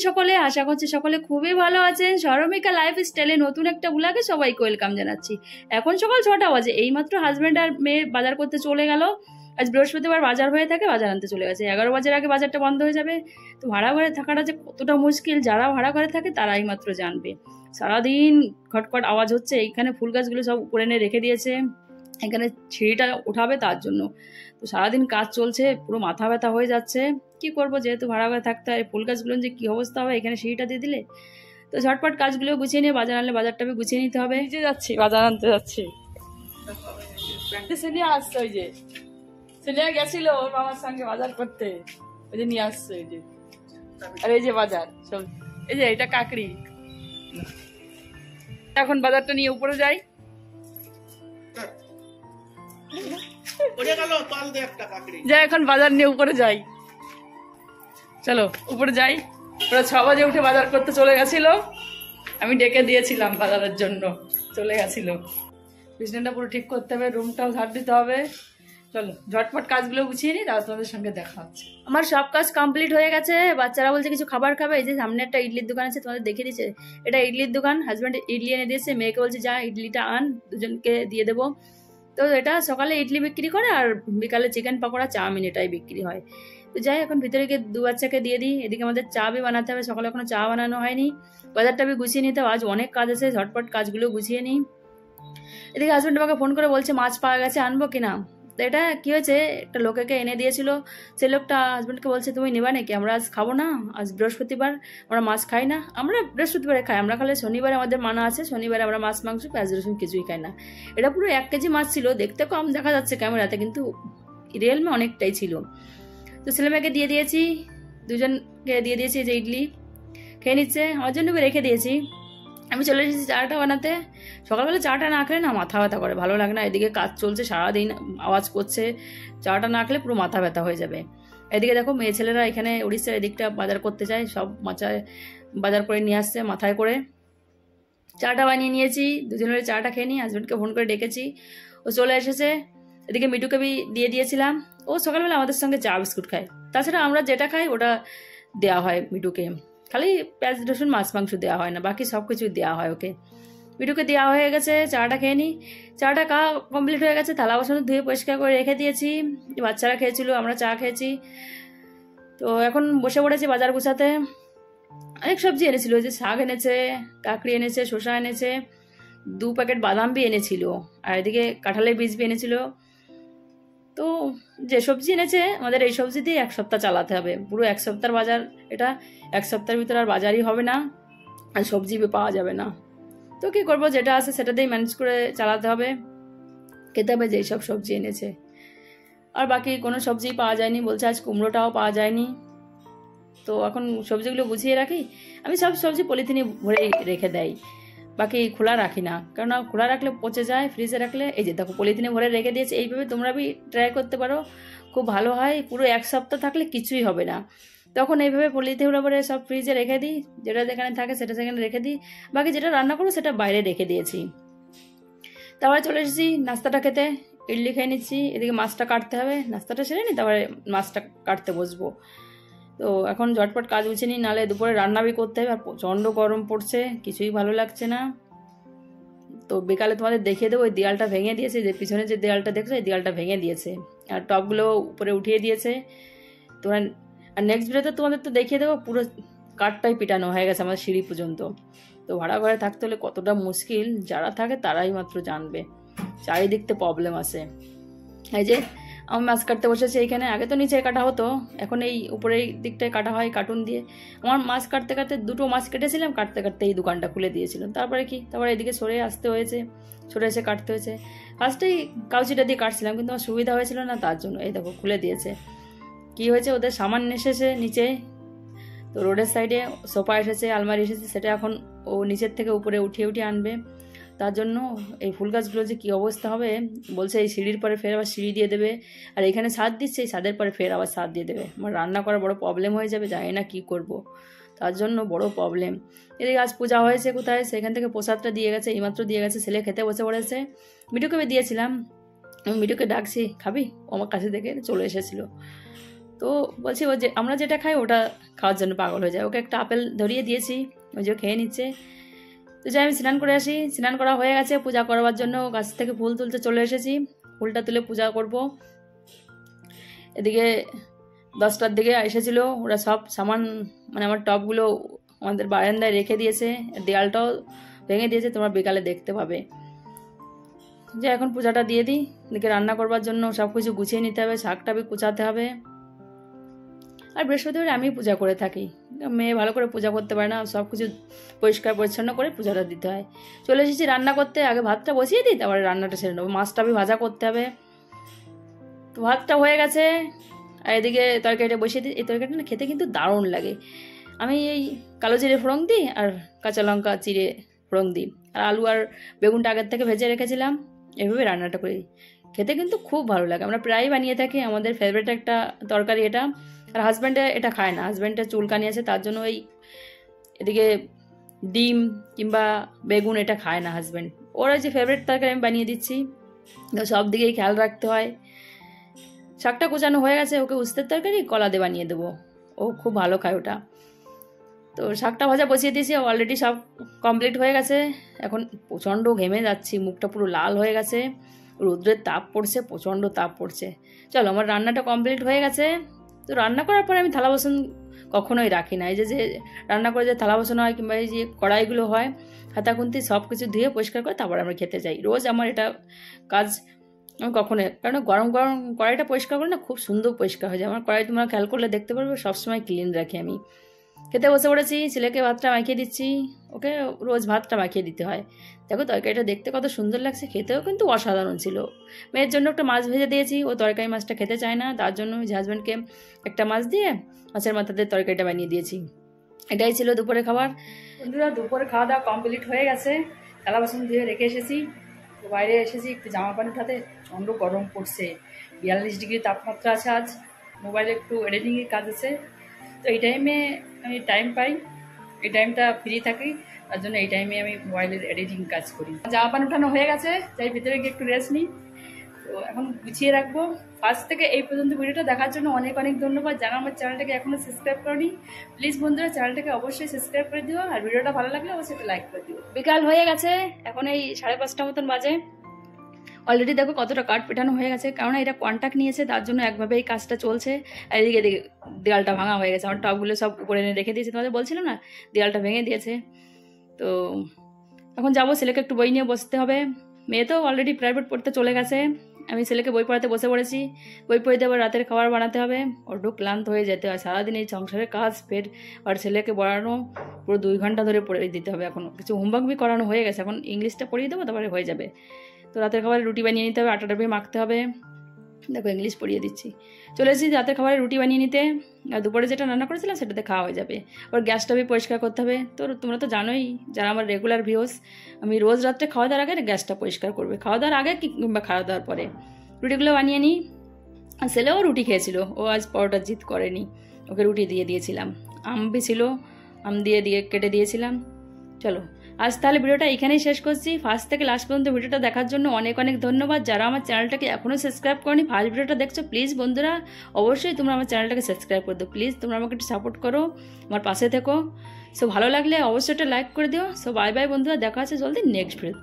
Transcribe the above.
সকলে? আশা করছি সকলে খুবই ভালো আছেন। সরমিকা লাইফস্টাইলে নতুন একটা ব্লগে সবাইকে ওয়েলকাম জানাচ্ছি। এখন সকাল 6টা বাজে। এইমাত্র হাজব্যান্ড আর মেয়ে বাজার করতে চলে গেল। আজ বৃহস্পতিবার বাজার হয়ে থাকে, বাজার আনতে চলে গেছে। 11 বাজার আগে বাজারটা বন্ধ হয়ে যাবে। তো ভাড়া ঘরে থাকাটা যে কতটা মুশকিল, যারা ভাড়া ঘরে থাকে তারাই মাত্র জানবে। সারাদিন খটখট আওয়াজ হচ্ছে। এইখানে ফুল গাছগুলো সব উপরে এনে রেখে দিয়েছে, এখানে সিঁড়িটা উঠাবে তার জন্য। তো সারাদিন কাজ চলছে, পুরো মাথা ব্যথা হয়ে যাচ্ছে। কি করব, যেহেতু ভাড়া ঘরে থাকতে হয়। ফুল গাছগুলোর যে কি অবস্থা হবে এখানে সিঁড়িটা দিয়ে দিলে। তো ঝটপট কাজগুলো গুছিয়ে নিয়ে বাজার আনলে বাজারটা গুছিয়ে নিতে হবে। নিজে যাচ্ছি, বাজার আনতে যাচ্ছি। সেলিয়া আসছে, ওই যে সেলিয়া গেছিল ওর মামার সঙ্গে বাজার করতে, ওই যে নিয়ে আসছে। ওই যে আর এই যে বাজার সব, এই যে এটা কাকড়ি। এখন বাজারটা নিয়ে উপরে যাই। যাই, এখন বাজার নিয়ে উপরে যাই। চলো উপরে যাই। ওরা 6 বাজে উঠে বাজার করতে চলে গেছিল, আমি ডেকে দিয়েছিলাম বাজারের জন্য, চলে গেছিল। বিছানাটা পুরো ঠিক করতে হবে, রুমটাও ঝাড় দিতে হবে। চলো ঝটপট কাজগুলো গুছিয়ে নিই, তারপর তোমাদের সঙ্গে দেখা হচ্ছে। আমার সব কাজ কমপ্লিট হয়ে গেছে। বাচ্চারা বলছে কিছু খাবার খাবে। এই যে সামনে একটা ইডলির দোকান আছে, তোমাদের দেখে দিচ্ছে। এটা ইডলির দোকান। হাজব্যান্ড ইডলি এনে দিয়েছে, মেয়েকে বলছে যা ইডলিটা আন, দুজনকে দিয়ে দেবো। তো এটা সকালে ইডলি বিক্রি করে আর বিকালে চিকেন পকোড়া, চাউমিন এটাই বিক্রি হয়। তো যাই, এখন ভিতরে গিয়ে 2 বাচ্চাকে দিয়ে দিই। এদিকে আমাদের চা বানাতে হবে, সকালে এখনো চা বানানো হয়নি। বাজারটা গুছিয়ে নিতে হবে, আজ অনেক কাজ আছে, ঝটপট কাজগুলো গুছিয়ে নিই। এদিকে হাজব্যান্ড আমাকে ফোন করে বলছে মাছ পাওয়া গেছে, আনবো কিনা। তো এটা কি হয়েছে, একটা লোকেকে এনে দিয়েছিল। সে লোকটা হাজব্যান্ডকে বলছে তুমি নেবা নাকি, আমরা আজ খাবো না, আজ বৃহস্পতিবার, আমরা মাছ খাই না। আমরা বৃহস্পতিবারে খাই, আমরা খালে শনিবারে আমাদের মানা আছে, শনিবারে আমরা মাছ মাংস পেঁয়াজ রসুন কিছুই খাই না। এটা পুরো 1 কেজি মাছ ছিল, দেখতে কম দেখা যাচ্ছে ক্যামেরাতে, কিন্তু রিয়েলমে অনেকটাই ছিল। তো ছেলেমেয়েকে দিয়ে দিয়েছি, দুজনকে দিয়ে দিয়েছি। যে ইডলি খেয়ে নিচ্ছে, আমার জন্য রেখে দিয়েছি। আমি চলে এসেছি চাটা বানাতে। সকালবেলা চাটা না খেলে না মাথা ব্যথা করে, ভালো লাগে না। এদিকে কাজ চলছে, সারাদিন আওয়াজ করছে, চাটা না খেলে পুরো মাথা ব্যথা হয়ে যাবে। এদিকে দেখো মেয়ে ছেলেরা এখানে উড়িষ্যার এদিকটা বাজার করতে যায়, সব মাচায় বাজার করে নিয়ে আসছে মাথায় করে। চাটা বানিয়ে নিয়েছি, দুজনের চাটা খেয়ে নিই। হাজব্যান্ডকে ফোন করে ডেকেছি, ও চলে এসেছে। এদিকে মিটুকে দিয়ে দিয়েছিলাম, ও সকালবেলা আমাদের সঙ্গে চা বিস্কুট খায়। তাছাড়া আমরা যেটা খাই ওটা দেওয়া হয় মিটুকে, খালি পেঁয়াজ রসুন মাছ মাংস দেওয়া হয় না, বাকি সব কিছু দেওয়া হয় ওকে। মিটুকে দেওয়া হয়ে গেছে, চাটা খেয়ে নিই। চাটা খাওয়া কমপ্লিট হয়ে গেছে, থালা বাসন ধুয়ে পরিষ্কার করে রেখে দিয়েছি। বাচ্চারা খেয়েছিল, আমরা চা খেয়েছি। তো এখন বসে পড়েছি বাজার গুছাতে। অনেক সবজি এনেছিল, যে শাক এনেছে, কাকড়ি এনেছে, শসা এনেছে, 2 প্যাকেট বাদাম বি এনেছিল, আর এদিকে কাঁঠালের বীজ বি এনেছিল। তো যে সবজি এনেছে আমাদের এই সবজি দিয়ে 1 সপ্তাহ চালাতে হবে, পুরো 1 সপ্তাহের বাজার এটা। 1 সপ্তাহের ভিতরে আর বাজারই হবে না, আর সবজি পাওয়া যাবে না। তো কি করবো, যেটা আছে সেটা দিয়ে ম্যানেজ করে চালাতে হবে, খেতে হবে যেই সব সবজি এনেছে। আর বাকি কোনো সবজি পাওয়া যায়নি, বলছে আজ কুমড়োটাও পাওয়া যায়নি। তো এখন সবজিগুলো গুছিয়ে রাখি। আমি সব সবজি পলিথিনে ভরে রেখে দেয়, বাকি খোলা রাখি না, কারণ খোলা রাখলে পচে যায়। ফ্রিজে রাখলে, এই যে দেখো পলিথিনে ভরে রেখে দিয়েছে। এইভাবে তোমরা ট্রাই করতে পারো, খুব ভালো হয়। পুরো 1 সপ্তাহ থাকলে কিছুই হবে না। তখন এইভাবে পলিথিনে ভরে সব ফ্রিজে রেখে দিই, যেটা যেখানে থাকে সেটা সেখানে রেখে দিই। বাকি যেটা রান্না করবো সেটা বাইরে রেখে দিয়েছি। তারপরে চলে এসেছি নাস্তাটা খেতে, ইডলি খেয়ে নিচ্ছি। এদিকে মাছটা কাটতে হবে, নাস্তাটা সেরে নিই, তারপরে মাছটা কাটতে বসবো। তো এখন ঝটপট কাজ গুছিয়ে নিই, নাহলে দুপুরে রান্নাবি করতে হবে। আর প্রচণ্ড গরম পড়ছে, কিছুই ভালো লাগছে না। তো বিকালে তোমাদের দেখিয়ে দেবো, ওই দেয়ালটা ভেঙে দিয়েছে, যে পিছনে যে দেয়ালটা দেখছো এই দেয়ালটা ভেঙে দিয়েছে, আর টপগুলো উপরে উঠিয়ে দিয়েছে। তোমরা আর নেক্সট ভিডিওতে তোমাদের তো দেখিয়ে দেবো, পুরো কাঠটাই পিটানো হয়ে গেছে আমাদের সিঁড়ি পর্যন্ত। তো ভাড়া ঘরে থাকতে হলে কতটা মুশকিল, যারা থাকে তারাই মাত্র জানবে। চারিদিকতে প্রবলেম আছে। এই যে আমি মাছ কাটতে বসেছি এইখানে, আগে তো নিচে কাটা হতো, এখন এই উপরের দিকটায় কাটা হয় কার্টুন দিয়ে। আমার মাছ কাটতে কাটতে 2টো মাছ কেটেছিলাম, কাটতে কাটতে এই দোকানটা খুলে দিয়েছিলাম। তারপরে এদিকে সরে আসতে হয়েছে, সরে এসে কাটতে হয়েছে। ফার্স্টেই কাউচিটা দিয়ে কাটছিলাম, কিন্তু আমার সুবিধা হয়েছিল না, তার জন্য এই দেখো খুলে দিয়েছে। কি হয়েছে, ওদের সামান এসেছে নিচে। তো রোডের সাইডে সোফা এসেছে, আলমারি এসেছে, সেটা এখন ও নিচের থেকে উপরে উঠিয়ে আনবে। তার জন্য এই ফুল গাছগুলো যে কী অবস্থা হবে, বলছে এই সিঁড়ির পরে ফের আবার সিঁড়ি দিয়ে দেবে, আর এখানে ছাদ দিচ্ছে, এই ছাদের পরে ফের আবার ছাদ দিয়ে দেবে। আমার রান্না করা বড় প্রবলেম হয়ে যাবে, জানি না কী করব, তার জন্য বড় প্রবলেম। এদিকে আজ পূজা হয়েছে কোথায়, সেখান থেকে প্রসাদটা দিয়ে গেছে, এইমাত্র দিয়ে গেছে। ছেলে খেতে বসে পড়েছে, মিটুকে দিয়েছিলাম, আমি মিটুকে ডাকছি খাবি, ও আমার কাছে দেখে চলে এসেছিলো। তো বলছি ও যে আমরা যেটা খাই ওটা খাওয়ার জন্য পাগল হয়ে যায়। ওকে একটা আপেল ধরিয়ে দিয়েছি, ওই যে খেয়ে নিচ্ছে। তো যাই আমি স্নান করে আসি, স্নান করা হয়ে গেছে, পূজা করবার জন্য গাছ থেকে ফুল তুলতে চলে এসেছি। ফুলটা তুলে পূজা করব। এদিকে 10টার দিকে এসেছিলো, ওরা সব সামান মানে আমার টবগুলো আমাদের বারান্দায় রেখে দিয়েছে, দেয়ালটাও ভেঙে দিয়েছে, তোমরা বিকালে দেখতে পাবে। যে এখন পূজাটা দিয়ে দিই। এদিকে রান্না করবার জন্য সব কিছু গুছিয়ে নিতে হবে, শাকটা কুচাতে হবে। আর বৃহস্পতিবার আমি পূজা করে থাকি, মেয়ে ভালো করে পূজা করতে পারে না, সব কিছু পরিষ্কার পরিচ্ছন্ন করে পূজাটা দিতে হয়। চলে এসেছি রান্না করতে, আগে ভাতটা বসিয়ে দিই, তারপরে রান্নাটা সেরে নেবো। মাছটা ভাজা করতে হবে। তো ভাতটা হয়ে গেছে, আর এদিকে তরকারিটা বসিয়ে দিই। এই তরকারিটা না খেতে কিন্তু দারুণ লাগে। আমি এই কালো জিরে ফোড়ন দিই আর কাঁচা লঙ্কা চিড়ে ফোড়ন দিই, আর আলু আর বেগুনটা আগের থেকে ভেজে রেখেছিলাম। এভাবে রান্নাটা করি, খেতে কিন্তু খুব ভালো লাগে। আমরা প্রায়ই বানিয়ে থাকি, আমাদের ফেভারিট একটা তরকারি এটা। আর হাজব্যান্ডে এটা খায় না, হাজব্যান্ডের চুলকানি আছে, তার জন্য ওই এদিকে ডিম কিংবা বেগুন এটা খায় না হাজব্যান্ড। ওরা যে ফেভারিট তরকারি আমি বানিয়ে দিচ্ছি, তো সব দিকেই খেয়াল রাখতে হয়। শাকটা কুচানো হয়ে গেছে, ওকে উস্তের তরকারি কলা দিয়ে বানিয়ে দেবো, ও খুব ভালো খায় ওটা। তো শাকটা ভাজা বসিয়ে দিয়েছি, অলরেডি সব কমপ্লিট হয়ে গেছে। এখন প্রচণ্ড ঘেমে যাচ্ছি, মুখটা পুরো লাল হয়ে গেছে, রৌদ্রের তাপ পড়ছে, প্রচণ্ড তাপ পড়ছে। চলো আমার রান্নাটা কমপ্লিট হয়ে গেছে। তো রান্না করার পরে আমি থালা বাসন কখনোই রাখি না। এই যে রান্না করে যে থালা বাসন হয় কিংবা এই যে কড়াইগুলো হয়, হাতা খুন্তি সব কিছু ধুয়ে পরিষ্কার করে তারপরে আমরা খেতে যাই। রোজ আমার এটা কাজ আমি কখনোই, কারণ গরম গরম কড়াইটা পরিষ্কার করে না খুব সুন্দর পরিষ্কার হয়ে যায় আমার কড়াই। তোমরা খেয়াল করলে দেখতে পারবে সবসময় ক্লিন রাখি আমি। খেতে বসে পড়েছি, ছেলেকে ভাতটা মাখিয়ে দিচ্ছি, ওকে রোজ ভাতটা মাখিয়ে দিতে হয়। দেখো তরকারিটা দেখতে কত সুন্দর লাগছে, খেতেও কিন্তু অসাধারণ ছিল। মেয়ের জন্য একটা মাছ ভেজে দিয়েছি, ও তরকারি মাছটা খেতে চায় না, তার জন্য আমি হাজব্যান্ডকে একটা মাছ দিয়ে মাছের মাথাতে তরকারিটা বানিয়ে দিয়েছি। এটাই ছিল দুপুরে খাবার। বন্ধুরা দুপুরে খাওয়া দাওয়া কমপ্লিট হয়ে গেছে, থালা বাসন ধুয়ে রেখে এসেছি। তো বাইরে এসেছি একটু জামা প্যান্ট উঠাতে, প্রচণ্ড গরম পড়ছে, 42 ডিগ্রি তাপমাত্রা আছে আজ। মোবাইলে একটু এডিটিংয়ের কাজ আছে, তো এই টাইমে আমি টাইম পাই, এই টাইমটা ফ্রি থাকি, তার জন্য এই টাইমে আমি মোবাইলের এডিটিং কাজ করি। জামা প্যান্ট উঠানো হয়ে গেছে, তাই ভিতরে গিয়ে একটু রেস্ট নিই। তো এখন গুছিয়ে রাখবো। ফার্স্ট থেকে এই পর্যন্ত ভিডিওটা দেখার জন্য অনেক অনেক ধন্যবাদ। যারা আমার চ্যানেলটাকে এখনও সাবস্ক্রাইব করনি, প্লিজ বন্ধুরা চ্যানেলটাকে অবশ্যই সাবস্ক্রাইব করে দিও, আর ভিডিওটা ভালো লাগলে অবশ্যই একটা লাইক করে দিও। বিকাল হয়ে গেছে, এখন এই 5:30 মতন বাজে। অলরেডি দেখো কতটা কাঠ পেটানো হয়ে গেছে, কারণ এটা কন্ট্যাক্ট নিয়েছে, তার জন্য একভাবে এই কাজটা চলছে। আর এদিকে দেয়ালটা ভাঙা হয়ে গেছে, আমার টবগুলো সব উপরে এনে রেখে দিয়েছে, তোমাদের বলছিল না দেয়ালটা ভেঙে দিয়েছে। তো এখন যাবো, ছেলেকে একটু বই নিয়ে বসতে হবে। মেয়ে তো অলরেডি প্রাইভেট পড়তে চলে গেছে, আমি ছেলেকে বই পড়াতে বসে পড়েছি। বই পড়ে দেবো, রাতের খাবার বানাতে হবে, ওটু ক্লান্ত হয়ে যেতে হয় সারাদিন এই সংসারের কাজ, ফের আর ছেলেকে পড়ানো পুরো 2 ঘন্টা ধরে পড়ে দিতে হবে। এখন কিছু হোমওয়ার্ক করানো হয়ে গেছে, এখন ইংলিশটা পড়িয়ে দেবো, তারপরে হয়ে যাবে। তো রাতের খাবারে রুটি বানিয়ে নিতে হবে, আটাটা মাখতে হবে। দেখো ইংলিশ পড়িয়ে দিচ্ছি। চলে এসেছি রাতের খাবারে রুটি বানিয়ে নিতে, আর দুপুরে যেটা রান্না করেছিলাম সেটাতে খাওয়া হয়ে যাবে। আর গ্যাসটা পরিষ্কার করতে হবে। তো তোমরা তো জানোই, যারা আমার রেগুলার ভিউস, আমি রোজ রাত্রে খাওয়া দাওয়ার আগে গ্যাসটা পরিষ্কার করবে, খাওয়া দাওয়ার আগে কিংবা খাওয়া দাওয়ার পরে। রুটিগুলো বানিয়ে নিই। আর ছেলেও রুটি খেয়েছিল, ও আজ পরোটা জিদ করেনি, ওকে রুটি দিয়ে দিয়েছিলাম। আম ছিল, আম দিয়ে কেটে দিয়েছিলাম। চলো আজ তাহলে ভিডিওটা এখানেই শেষ করছি। ফার্স্ট থেকে লাস্ট পর্যন্ত ভিডিওটা দেখার জন্য অনেক অনেক ধন্যবাদ। যারা আমার চ্যানেলটাকে এখনও সাবস্ক্রাইব করনি, ফার্স্ট ভিডিওটা দেখছো, প্লিজ বন্ধুরা অবশ্যই তোমরা আমার চ্যানেলটাকে সাবস্ক্রাইব করে দিও। প্লিজ তোমরা আমাকে একটু সাপোর্ট করো, আমার পাশে থেকো। সো ভালো লাগলে অবশ্যই একটা লাইক করে দিও। সো বাই বাই বন্ধুরা, দেখা আছে জলদি নেক্সট ভিডিও।